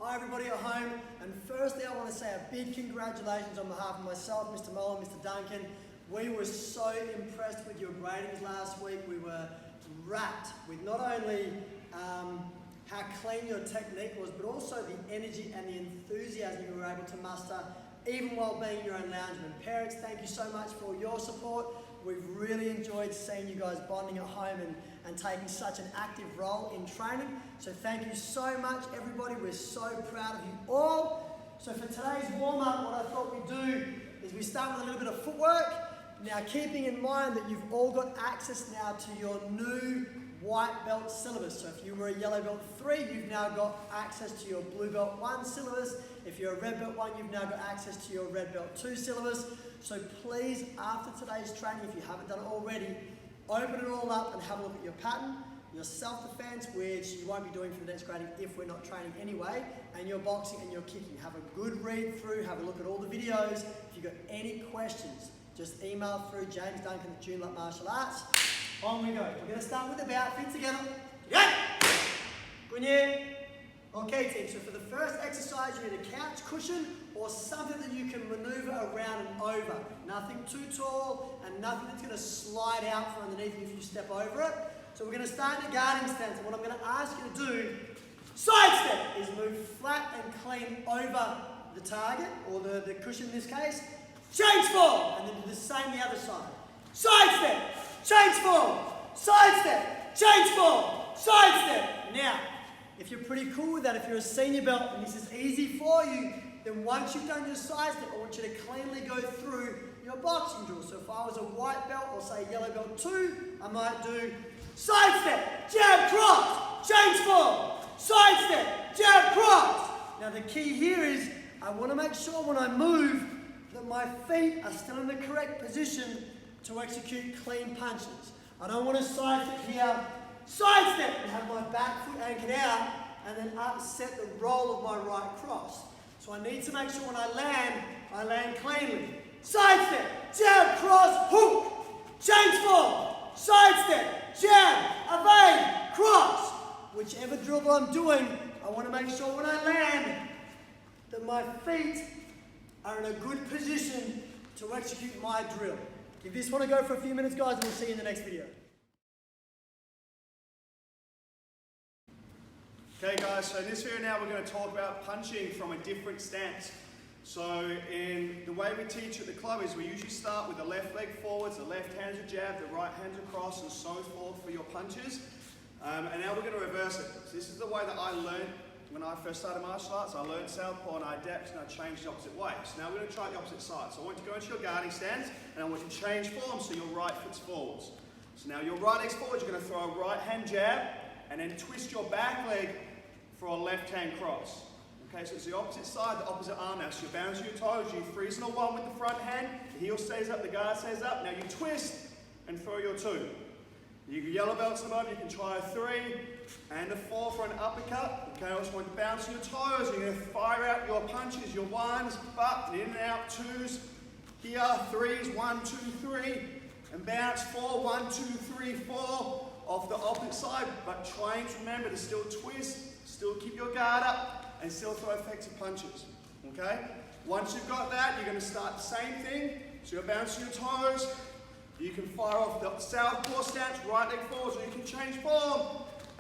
Hi everybody at home, and firstly I want to say a big congratulations on behalf of myself, Mr. Muller, Mr. Duncan. We were so impressed with your gradings last week. We were rapt with not only how clean your technique was, but also the energy and the enthusiasm you were able to muster, even while being your own loungeman. Parents, thank you so much for your support. We've really enjoyed seeing you guys bonding at home and taking such an active role in training. So thank you so much, everybody. We're so proud of you all. So for today's warm-up, what I thought we'd do is we start with a little bit of footwork. Now, keeping in mind that you've all got access now to your new white belt syllabus. So if you were a yellow belt 3, you've now got access to your blue belt 1 syllabus. If you're a red belt 1, you've now got access to your red belt 2 syllabus. So please, after today's training, if you haven't done it already, open it all up and have a look at your pattern, your self-defense, which you won't be doing for the next grading if we're not training anyway, and your boxing and your kicking. Have a good read through, have a look at all the videos. If you've got any questions, just email through James Duncan at Joondalup Martial Arts. On we go. We're going to start with the bow, feet together. Yeah. Good. Okay team, so for the first exercise you need a couch cushion or something that you can maneuver around and over. Nothing too tall and nothing that's going to slide out from underneath you if you step over it. So we're going to start in a guarding stance, and what I'm going to ask you to do, side step, is move flat and clean over the target, or the cushion in this case. Change form, and then do the same the other side. Side step, change form, side step, change form, side step. Now, if you're pretty cool with that, if you're a senior belt and this is easy for you, then once you've done your side step, I want you to cleanly go through your boxing drill. So if I was a white belt or say yellow belt 2, I might do side step, jab, cross, change form, side step, jab, cross. Now the key here is I want to make sure when I move that my feet are still in the correct position to execute clean punches. I don't want to side step here, side step, and have my back foot anchored out and then upset the roll of my right cross. So I need to make sure when I land cleanly. Side step, jab, cross, hook, change form, side step, jab, evade, cross. Whichever drill that I'm doing, I want to make sure when I land that my feet are in a good position to execute my drill. Give this one a go for a few minutes, guys, and we'll see you in the next video. Okay guys, so in this video now we're going to talk about punching from a different stance. So in the way we teach at the club is we usually start with the left leg forwards, the left hand's a jab, the right hand's a cross, and so forth for your punches. And now we're going to reverse it. So this is the way that I learned when I first started martial arts. I learned southpaw and I adapted and I changed the opposite way. So now we're going to try the opposite side. So I want you to go into your guarding stance and I want you to change form so your right foot's forwards. So now your right leg's forwards, you're going to throw a right hand jab and then twist your back leg for a left hand cross. Okay, so it's the opposite side, the opposite arm now. So you're bouncing your toes, you freeze in a 1 with the front hand, the heel stays up, the guard stays up. Now you twist and throw your 2. You yellow belts at the moment, you can try a 3 and a 4 for an uppercut. Okay, I also want you to bounce your toes. You're going to fire out your punches, your 1s, but in and out, 2s, here, 3s, 1, 2, 3, and bounce 4, 1, 2, 3, 4, off the opposite side, but trying to remember to still twist, still keep your guard up, and still throw effective punches. Okay? Once you've got that, you're going to start the same thing. So you're bouncing your toes. You can fire off the southpaw stance, right leg forwards, or you can change form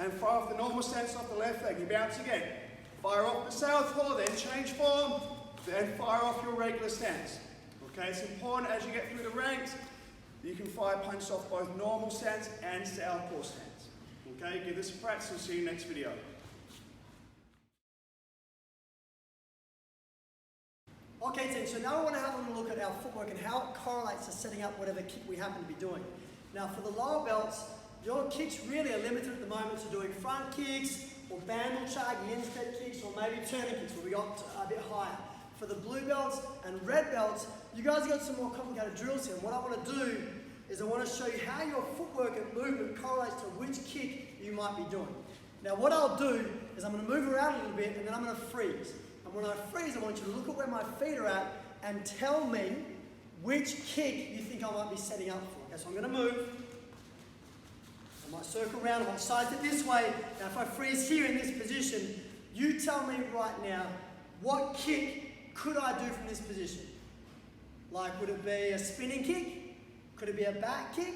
and fire off the normal stance off the left leg. You bounce again. Fire off the southpaw, then change form, then fire off your regular stance. Okay? It's important as you get through the ranks, you can fire punches off both normal stance and southpaw stance. Okay? Give this a practice and see you next video. Okay team, so now we want to have a look at our footwork and how it correlates to setting up whatever kick we happen to be doing. Now for the lower belts, your kicks really are limited at the moment to doing front kicks or bandle chag, instep kicks, or maybe turning kicks where we got a bit higher. For the blue belts and red belts, you guys have got some more complicated drills here, and what I want to do is I want to show you how your footwork and movement correlates to which kick you might be doing. Now what I'll do is I'm going to move around a little bit and then I'm going to freeze. And when I freeze, I want you to look at where my feet are at and tell me which kick you think I might be setting up for. Okay, so I'm going to move. I might circle around, I might side it this way. Now if I freeze here in this position, You tell me right now, what kick could I do from this position? Like, would it be a spinning kick? Could it be a back kick?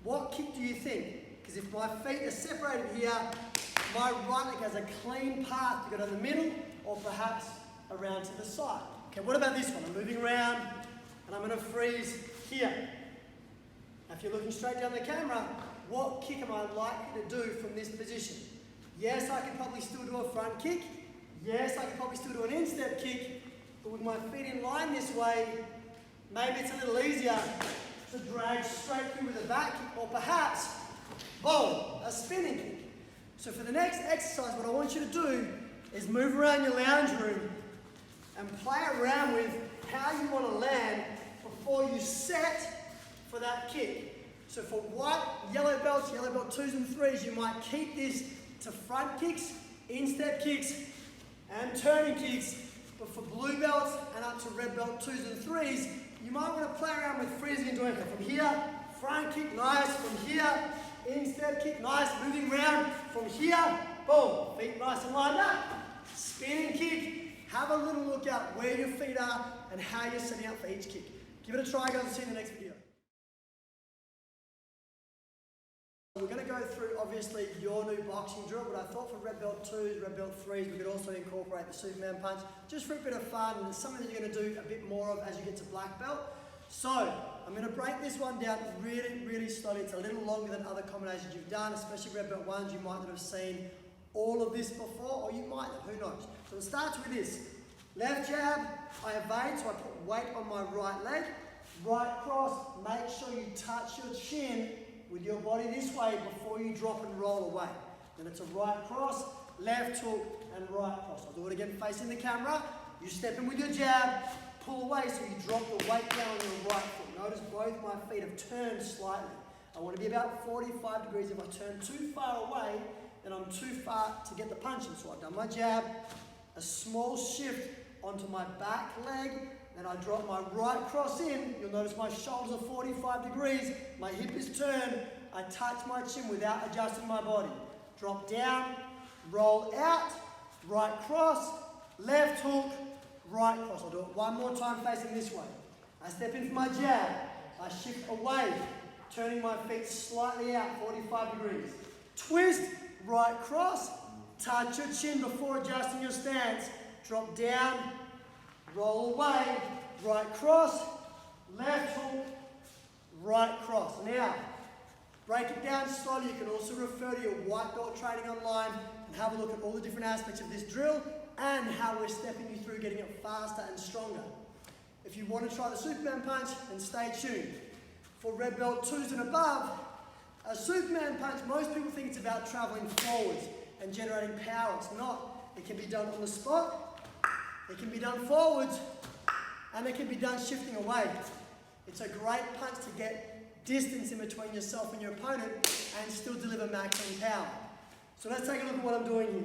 What kick do you think? Because if my feet are separated here, my right leg has a clean path to go down the middle or perhaps around to the side. Okay, what about this one? I'm moving around and I'm going to freeze here. Now, if you're looking straight down the camera, what kick am I likely to do from this position? Yes, I could probably still do a front kick. Yes, I could probably still do an instep kick. But with my feet in line this way, maybe it's a little easier to drag straight through with a back kick, or perhaps, boom, a spinning kick. So for the next exercise, what I want you to do is move around your lounge room and play around with how you want to land before you set for that kick. So for white, yellow belt 2s and 3s, you might keep this to front kicks, instep kicks, and turning kicks. But for blue belts and up to red belt 2s and 3s, you might want to play around with freezing and doing it from here, front kick, nice, from here, instep kick, nice, moving around, from here, boom, feet nice and lined up, spinning kick. Have a little look at where your feet are and how you're setting up for each kick. Give it a try, guys, and see you in the next video. We're going to go through, obviously, your new boxing drill, but I thought for red belt 2s, red belt 3s, we could also incorporate the Superman punch, just for a bit of fun, and it's something that you're going to do a bit more of as you get to black belt. So, I'm going to break this one down really, really slowly. It's a little longer than other combinations you've done, especially red belt 1s. You might not have seen all of this before, or you might have, who knows. So it starts with this. Left jab, I evade, so I put weight on my right leg. Right cross, make sure you touch your chin with your body this way before you drop and roll away. Then it's a right cross, left hook, and right cross. I'll do it again facing the camera. You step in with your jab, pull away so you drop the weight down on your right foot. Notice both my feet have turned slightly. I want to be about 45 degrees. If I turn too far away, then I'm too far to get the punch in. So I've done my jab, a small shift onto my back leg, then I drop my right cross in. You'll notice my shoulders are 45 degrees, my hip is turned, I touch my chin without adjusting my body. Drop down, roll out, right cross, left hook, right cross. I'll do it one more time facing this way. I step in for my jab, I shift away, turning my feet slightly out, 45 degrees. Twist, right cross, touch your chin before adjusting your stance. Drop down, roll away, right cross, left hook, right cross. Now, break it down slowly. You can also refer to your white belt training online and have a look at all the different aspects of this drill and how we're stepping you through getting it faster and stronger. If you want to try the Superman punch, then stay tuned. For red belt 2s and above, a Superman punch, most people think it's about traveling forwards and generating power. It's not. It can be done on the spot. It can be done forwards, and it can be done shifting away. It's a great punch to get distance in between yourself and your opponent and still deliver maximum power. So let's take a look at what I'm doing here.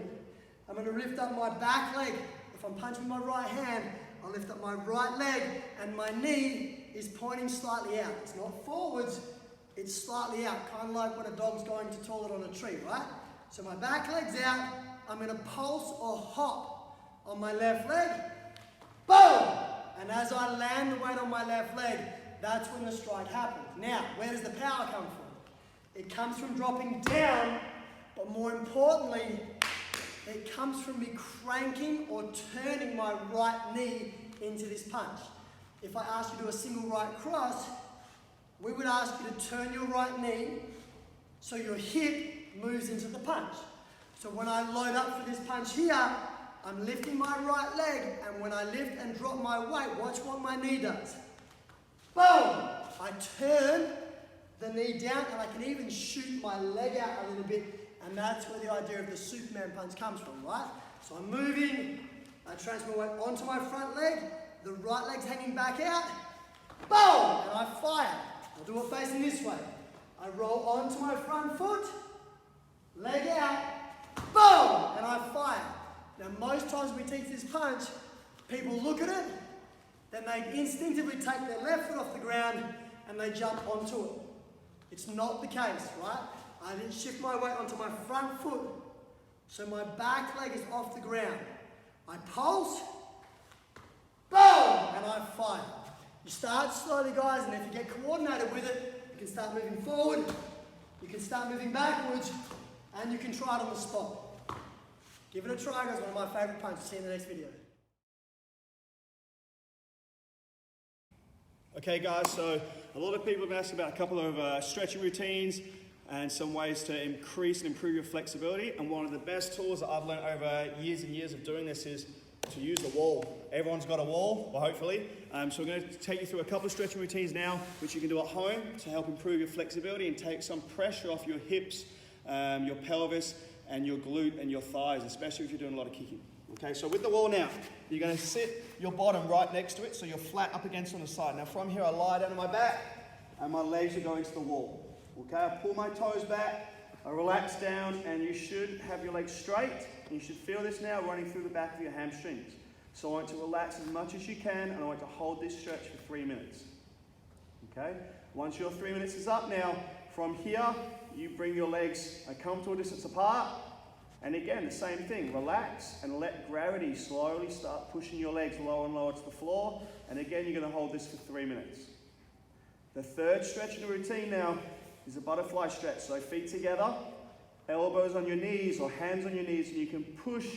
I'm going to lift up my back leg. If I'm punching my right hand, I'll lift up my right leg and my knee is pointing slightly out. It's not forwards, it's slightly out, kind of like when a dog's going to toilet on a tree, right? So my back leg's out, I'm going to pulse or hop on my left leg, boom! And as I land the weight on my left leg, that's when the strike happens. Now, where does the power come from? It comes from dropping down, but more importantly, it comes from me cranking or turning my right knee into this punch. If I ask you to do a single right cross, we would ask you to turn your right knee so your hip moves into the punch. So when I load up for this punch here, I'm lifting my right leg, and when I lift and drop my weight, watch what my knee does. Boom! I turn the knee down, and I can even shoot my leg out a little bit, and that's where the idea of the Superman punch comes from, right? So I'm moving, I transfer my weight onto my front leg, the right leg's hanging back out, boom! And I fire. I'll do it facing this way. I roll onto my front foot, leg out, boom! And I fire. Now, most times we teach this punch, people look at it, then they instinctively take their left foot off the ground and they jump onto it. It's not the case, right? I didn't shift my weight onto my front foot, So my back leg is off the ground. I pulse, boom, and I fire. You start slowly, guys, and if you get coordinated with it, you can start moving forward, you can start moving backwards, and you can try it on the spot. Give it a try, guys. One of my favourite punches. See you in the next video. Okay guys, so a lot of people have asked about a couple of stretching routines and some ways to increase and improve your flexibility. And one of the best tools that I've learned over years and years of doing this is to use the wall. Everyone's got a wall, well hopefully. So we're going to take you through a couple of stretching routines now, which you can do at home to help improve your flexibility and take some pressure off your hips, your pelvis, and your glute and your thighs, especially if you're doing a lot of kicking. Okay, so with the wall now, you're going to sit your bottom right next to it, so you're flat up against on the side. Now from here, I lie down on my back, and my legs are going to the wall. Okay, I pull my toes back, I relax down, and you should have your legs straight. You should feel this now running through the back of your hamstrings. So I want to relax as much as you can, and I want to hold this stretch for 3 minutes. Okay, once your 3 minutes is up now, from here, you bring your legs a comfortable distance apart. And again, the same thing, relax and let gravity slowly start pushing your legs lower and lower to the floor. And again, you're going to hold this for 3 minutes. The third stretch in the routine now is a butterfly stretch. So feet together, elbows on your knees or hands on your knees, and you can push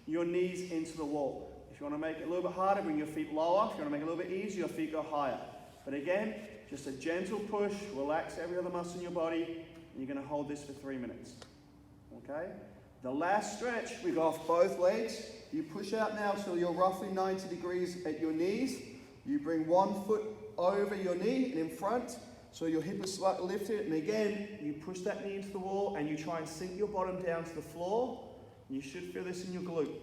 your knees into the wall. If you want to make it a little bit harder, bring your feet lower. If you want to make it a little bit easier, your feet go higher. But again, just a gentle push, relax every other muscle in your body, and you're going to hold this for 3 minutes. Okay? The last stretch, we go off both legs. You push out now so you're roughly 90 degrees at your knees. You bring one foot over your knee and in front, so your hip is slightly lifted. And again, you push that knee into the wall and you try and sink your bottom down to the floor. You should feel this in your glute.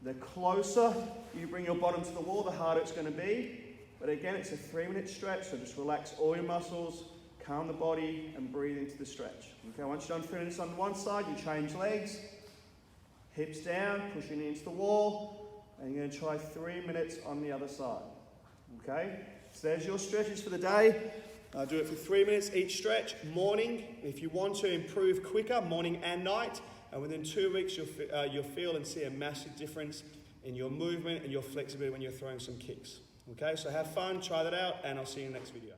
The closer you bring your bottom to the wall, the harder it's going to be. But again, it's a 3 minute stretch, so just relax all your muscles, calm the body, and breathe into the stretch. Okay, once you're done 3 minutes on one side, you change legs, hips down, push your knee into the wall, and you're going to try 3 minutes on the other side. Okay, so there's your stretches for the day. Do it for 3 minutes each stretch, morning. If you want to improve quicker, morning and night, and within 2 weeks you'll feel and see a massive difference in your movement and your flexibility when you're throwing some kicks. Okay, so have fun, try that out, and I'll see you in the next video.